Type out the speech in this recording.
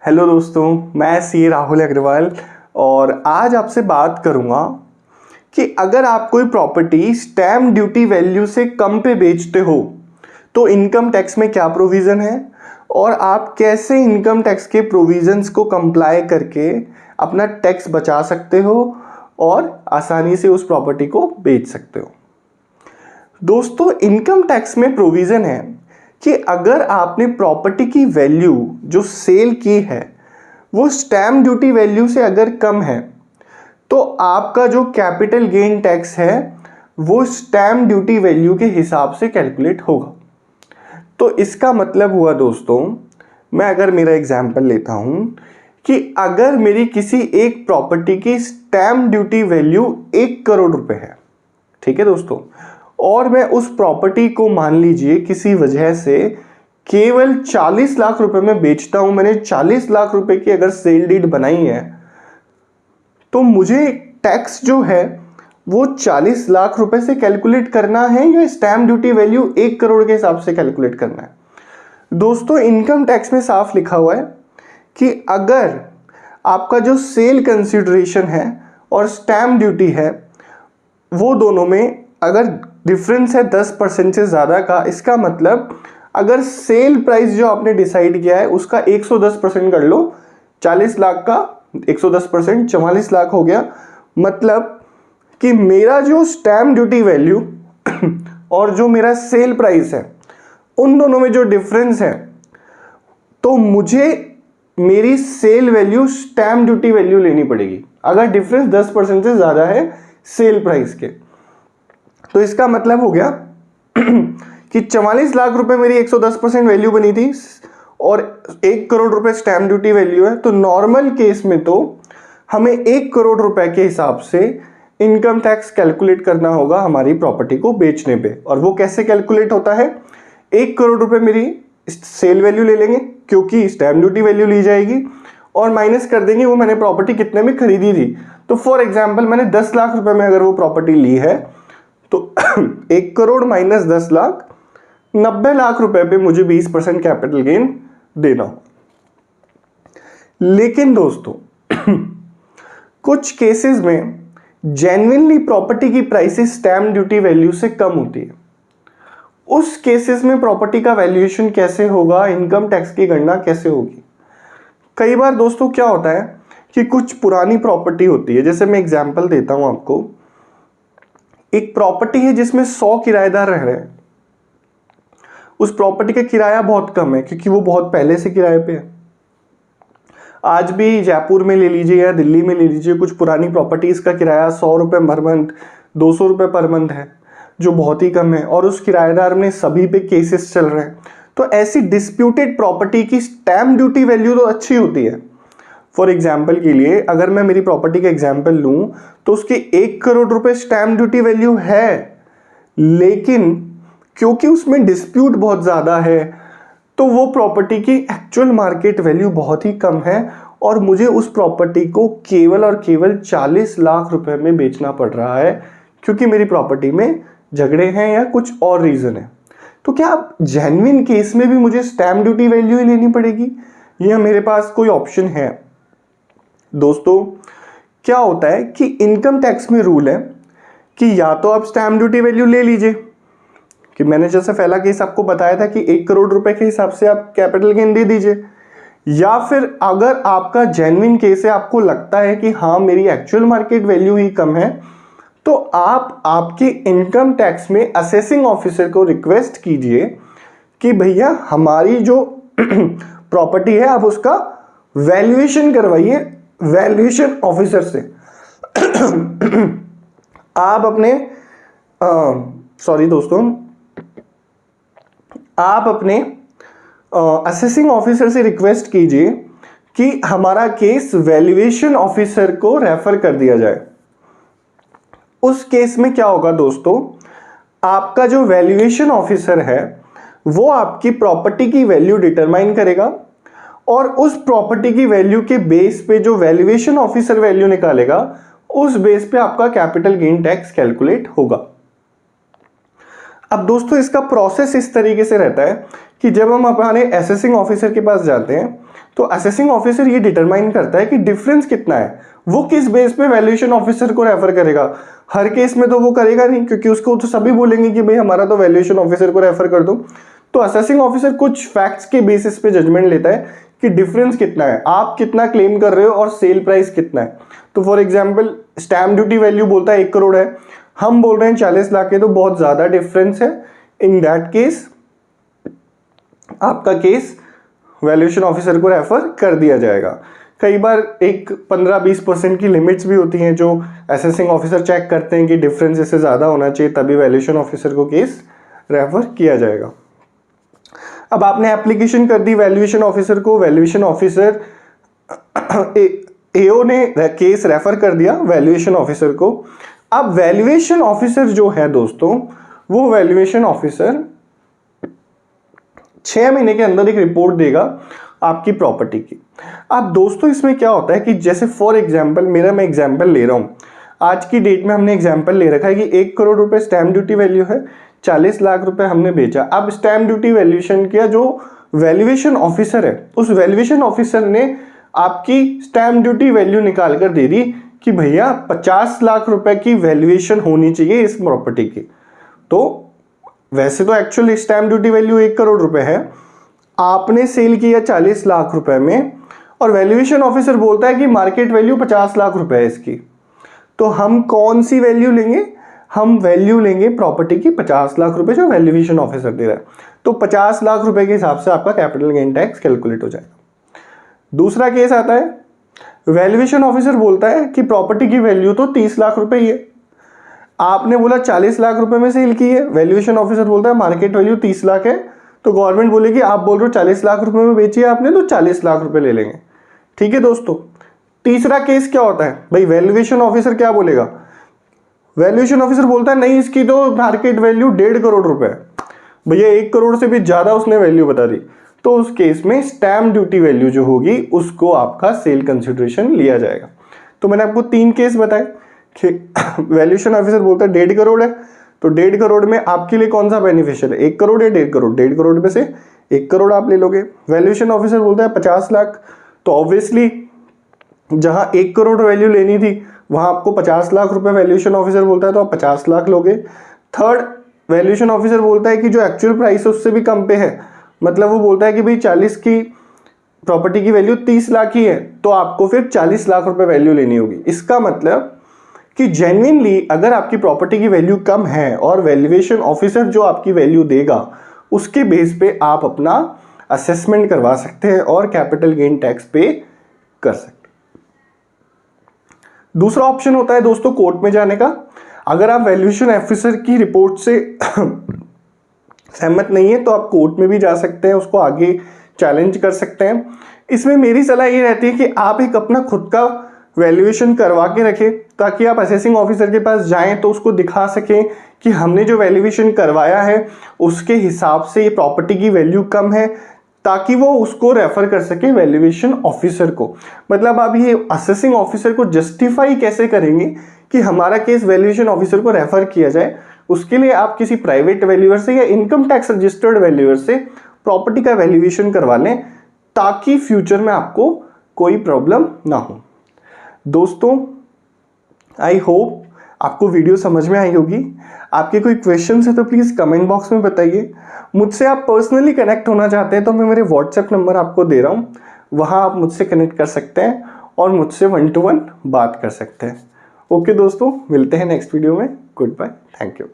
Hello दोस्तों, मैं सी राहुल अग्रवाल और आज आपसे बात करूंगा कि अगर आप कोई प्रॉपर्टी स्टैम्प ड्यूटी वैल्यू से कम पे बेचते हो तो इनकम टैक्स में क्या प्रोविज़न है और आप कैसे इनकम टैक्स के प्रोविज़न्स को कंप्लाई करके अपना टैक्स बचा सकते हो और आसानी से उस प्रॉपर्टी को बेच सकते हो। दोस्तों, इनकम टैक्स में प्रोविज़न है कि अगर आपने प्रॉपर्टी की वैल्यू जो सेल की है वो स्टैम्प ड्यूटी वैल्यू से अगर कम है तो आपका जो कैपिटल गेन टैक्स है वो स्टैम्प ड्यूटी वैल्यू के हिसाब से कैलकुलेट होगा। तो इसका मतलब हुआ दोस्तों, मैं अगर मेरा एग्जांपल लेता हूं कि अगर मेरी किसी एक प्रॉपर्टी की स्टैम्प ड्यूटी वैल्यू 1 करोड़ रुपए है, ठीक है दोस्तों, और मैं उस प्रॉपर्टी को मान लीजिए किसी वजह से केवल 40 लाख रुपए में बेचता हूं, मैंने 40 लाख रुपए की अगर सेल डीड बनाई है तो मुझे टैक्स जो है वो 40 लाख रुपए से कैलकुलेट करना है या स्टैम्प ड्यूटी वैल्यू 1 करोड़ के हिसाब से कैलकुलेट करना है। दोस्तों, इनकम टैक्स में साफ लिखा हुआ है कि अगर आपका जो सेल कंसिडरेशन है और स्टैम्प ड्यूटी है वो दोनों में अगर डिफरेंस है 10% से ज़्यादा का, इसका मतलब अगर सेल प्राइस जो आपने डिसाइड किया है उसका 110% कर लो, 40 लाख का 110% 44 लाख हो गया। मतलब कि मेरा जो स्टैम्प ड्यूटी वैल्यू और जो मेरा सेल प्राइस है उन दोनों में जो डिफरेंस है तो मुझे मेरी sale value stamp duty value लेनी पड़ेगी अगर डिफरेंस 10% से ज़्यादा है सेल प्राइस के। तो इसका मतलब हो गया कि 44 लाख रुपए मेरी 110% वैल्यू बनी थी और 1 करोड़ रुपए स्टैम्प ड्यूटी वैल्यू है, तो नॉर्मल केस में तो हमें 1 करोड़ रुपए के हिसाब से इनकम टैक्स कैलकुलेट करना होगा हमारी प्रॉपर्टी को बेचने पे। और वो कैसे कैलकुलेट होता है, 1 करोड़ रुपए मेरी सेल वैल्यू ले लेंगे क्योंकि स्टैम्प ड्यूटी वैल्यू ली जाएगी और माइनस कर देंगे वो मैंने प्रॉपर्टी कितने में खरीदी थी। तो फॉर एग्जाम्पल मैंने 10 लाख रुपए में अगर वो प्रॉपर्टी ली है तो 1 करोड़ माइनस 10 लाख 90 लाख रुपए पे मुझे 20% कैपिटल गेन देना हो। लेकिन दोस्तों कुछ केसेस में जेन्युइनली प्रॉपर्टी की प्राइसेस स्टैम्प ड्यूटी वैल्यू से कम होती है। उस केसेस में प्रॉपर्टी का वैल्यूएशन कैसे होगा, इनकम टैक्स की गणना कैसे होगी। कई बार दोस्तों क्या होता है कि कुछ पुरानी प्रॉपर्टी होती है, जैसे मैं एग्जांपल देता हूं आपको, एक प्रॉपर्टी है जिसमें 100 किराएदार रह रहे हैं, उस प्रॉपर्टी का किराया बहुत कम है क्योंकि वो बहुत पहले से किराए पे है। आज भी जयपुर में ले लीजिए या दिल्ली में ले लीजिए, कुछ पुरानी प्रॉपर्टीज का किराया 100 रुपये पर मंथ 200 रुपये पर मंथ है, जो बहुत ही कम है और उस किराएदार में सभी पे केसेस चल रहे हैं। तो ऐसी डिस्प्यूटेड प्रॉपर्टी की स्टैम्प ड्यूटी वैल्यू तो अच्छी होती है। फॉर एग्जाम्पल के लिए अगर मैं मेरी प्रॉपर्टी का एग्जाम्पल लूँ तो उसकी 1 करोड़ रुपए स्टैम्प ड्यूटी वैल्यू है, लेकिन क्योंकि उसमें डिस्प्यूट बहुत ज़्यादा है तो वो प्रॉपर्टी की एक्चुअल मार्केट वैल्यू बहुत ही कम है और मुझे उस प्रॉपर्टी को केवल और केवल 40 लाख रुपए में बेचना पड़ रहा है क्योंकि मेरी प्रॉपर्टी में झगड़े हैं या कुछ और रीज़न है। तो क्या जेन्युइन केस में भी मुझे स्टैम्प ड्यूटी वैल्यू ही लेनी पड़ेगी या मेरे पास कोई ऑप्शन है? दोस्तों, क्या होता है कि इनकम टैक्स में रूल है कि या तो आप स्टैम्प ड्यूटी वैल्यू ले लीजिए कि मैंने जैसे पहला केस आपको बताया था कि 1 करोड़ रुपए के हिसाब से आप कैपिटल गेन दे दीजिए, या फिर अगर आपका जेन्युइन केस है, आपको लगता है कि हाँ मेरी एक्चुअल मार्केट वैल्यू ही कम है, तो आप आपके इनकम टैक्स में असेसिंग ऑफिसर को रिक्वेस्ट कीजिए कि भैया हमारी जो प्रॉपर्टी है आप उसका वैल्यूएशन करवाइए वैल्यूएशन ऑफिसर से। आप अपने आप अपने असेसिंग ऑफिसर से रिक्वेस्ट कीजिए कि हमारा केस वैल्यूएशन ऑफिसर को रेफर कर दिया जाए। उस केस में क्या होगा दोस्तों, आपका जो वैल्यूएशन ऑफिसर है वो आपकी प्रॉपर्टी की वैल्यू डिटरमाइन करेगा और उस प्रॉपर्टी की वैल्यू के बेस पे जो वैल्यूएशन ऑफिसर वैल्यू निकालेगा उस बेस पे आपका कैपिटल गेन टैक्स कैलकुलेट होगा। अब दोस्तों इसका प्रोसेस इस तरीके से रहता है कि जब हम अपने असेसिंग ऑफिसर के पास जाते हैं तो असेसिंग ऑफिसर ये डिटरमाइन करता है कि डिफरेंस कितना है। वो किस बेस पे वैल्यूएशन ऑफिसर को रेफर करेगा? हर केस में तो वो करेगा नहीं, क्योंकि उसको तो सभी बोलेंगे कि भाई हमारा तो वैल्यूएशन ऑफिसर को रेफर कर दो। तो असेसिंग ऑफिसर कुछ फैक्ट्स के बेसिस पे जजमेंट लेता है कि डिफरेंस कितना है, आप कितना क्लेम कर रहे हो और सेल प्राइस कितना है। तो for example stamp duty value बोलता है 1 करोड़ है, हम बोल रहे हैं 40 लाख है, तो बहुत ज्यादा डिफरेंस है। इन दैट केस आपका केस वैल्यूएशन ऑफिसर को रेफर कर दिया जाएगा। कई बार एक 15-20% की लिमिट्स भी होती हैं जो असेसिंग ऑफिसर चेक करते हैं कि डिफरेंस इससे ज़्यादा होना चाहिए, तभी वैल्यूएशन ऑफिसर को केस रेफर किया जाएगा। अब आपने एप्लीकेशन कर दी वैल्यूएशन ऑफिसर को, वैल्यूएशन ऑफिसर एओ ने केस रेफर कर दिया वैल्यूएशन ऑफिसर को। अब वैल्यूएशन ऑफिसर जो है दोस्तों, वो वैल्यूएशन ऑफिसर 6 महीने के अंदर एक रिपोर्ट देगा आपकी प्रॉपर्टी की। अब दोस्तों इसमें क्या होता है कि जैसे फॉर एग्जांपल मैं एग्जांपल ले रहा हूँ, आज की डेट में हमने एग्जांपल ले रखा है कि 1 करोड़ रुपए स्टैम्प ड्यूटी वैल्यू है, 40 लाख रुपए हमने बेचा। अब स्टैम्प ड्यूटी वैल्यूएशन किया, जो वैल्यूएशन ऑफिसर है उस वैल्यूएशन ऑफिसर ने आपकी स्टैम्प ड्यूटी वैल्यू निकाल कर दे दी कि भैया 50 लाख रुपए की वैल्यूएशन होनी चाहिए इस प्रॉपर्टी की। तो वैसे तो actual stamp duty value 1 crore रुपए है, आपने सेल किया 40 लाख रुपए में और वैल्यूएशन ऑफिसर बोलता है कि मार्केट वैल्यू 50 लाख रुपए है इसकी। तो हम कौन सी वैल्यू लेंगे? हम वैल्यू लेंगे प्रॉपर्टी की 50 लाख रुपए जो वैल्यूएशन ऑफिसर दे रहा है। तो 50 लाख रुपए के हिसाब से आपका कैपिटल गेन टैक्स कैलकुलेट हो जाएगा। दूसरा केस आता है, वैल्यूएशन ऑफिसर बोलता है कि प्रॉपर्टी की वैल्यू तो 30 लाख रुपए ही है, आपने बोला 40 लाख रुपए में सेल की है, वैल्यूएशन ऑफिसर बोलता है मार्केट वैल्यू 30 लाख है। तो गवर्नमेंट बोलेगी आप बोल रहे हो 40 लाख रुपए में बेची है आपने, तो 40 लाख रुपए ले लेंगे। ठीक है दोस्तों। तीसरा केस क्या होता है भाई, वैल्यूएशन ऑफिसर क्या बोलेगा? वैल्यूएशन ऑफिसर बोलता है नहीं इसकी तो मार्केट वैल्यू 1.5 करोड़ रुपए है, भैया 1 करोड़ से भी ज्यादा उसने वैल्यू बता दी। तो उस केस में स्टैम्प ड्यूटी वैल्यू जो होगी उसको आपका सेल कंसिडरेशन लिया जाएगा। तो मैंने आपको 3 केस बताए कि वैल्यूएशन ऑफिसर बोलता है 1.5 करोड़ है, तो 1.5 करोड़ में आपके लिए कौन सा बेनिफिशियल है, 1 करोड़ या 1.5 करोड़? 1.5 करोड़ में से 1 करोड़ आप ले लोगे। वैल्यूएशन ऑफिसर बोलता है 50 लाख, तो ऑब्वियसली जहां 1 करोड़ वैल्यू लेनी थी वहां आपको 50 लाख रुपए वैल्यूएशन ऑफिसर बोलता है, तो आप 50 लाख लोगे। थर्ड, वैल्यूएशन ऑफिसर बोलता है कि जो एक्चुअल प्राइस है उससे भी कम पे है, मतलब वो बोलता है कि भाई 40 की प्रॉपर्टी की वैल्यू 30 लाख ही है, तो आपको फिर 40 लाख रुपए वैल्यू लेनी होगी। इसका मतलब कि जेन्युइनली अगर आपकी प्रॉपर्टी की वैल्यू कम है और वैल्यूएशन ऑफिसर जो आपकी वैल्यू देगा उसके बेस पे आप अपना असेसमेंट करवा सकते हैं और कैपिटल गेन टैक्स पे कर सकते हैं। दूसरा ऑप्शन होता है दोस्तों कोर्ट में जाने का। अगर आप वैल्यूएशन ऑफिसर की रिपोर्ट से सहमत नहीं है तो आप कोर्ट में भी जा सकते हैं, उसको आगे चैलेंज कर सकते हैं। इसमें मेरी सलाह ये रहती है कि आप एक अपना खुद का वैल्यूएशन करवा के रखें, ताकि आप असेसिंग ऑफिसर के पास जाएं तो उसको दिखा सकें कि हमने जो वैल्यूएशन करवाया है उसके हिसाब से ये प्रॉपर्टी की वैल्यू कम है, ताकि वो उसको रेफर कर सके वैल्यूएशन ऑफिसर को। मतलब आप ये असेसिंग ऑफिसर को जस्टिफाई कैसे करेंगे कि हमारा केस वैल्यूएशन ऑफिसर को रेफर किया जाए? उसके लिए आप किसी प्राइवेट वैल्यूअर से या इनकम टैक्स रजिस्टर्ड वैल्यूअर से प्रॉपर्टी का वैल्यूएशन करवा लें, ताकि फ्यूचर में आपको कोई प्रॉब्लम ना हो। दोस्तों आई होप आपको वीडियो समझ में आई होगी। आपके कोई क्वेश्चन है तो प्लीज़ कमेंट बॉक्स में बताइए। मुझसे आप पर्सनली कनेक्ट होना चाहते हैं तो मैं मेरे व्हाट्सएप नंबर आपको दे रहा हूँ, वहाँ आप मुझसे कनेक्ट कर सकते हैं और मुझसे 1 to 1 बात कर सकते हैं। ओके दोस्तों, मिलते हैं नेक्स्ट वीडियो में। Goodbye, thank you.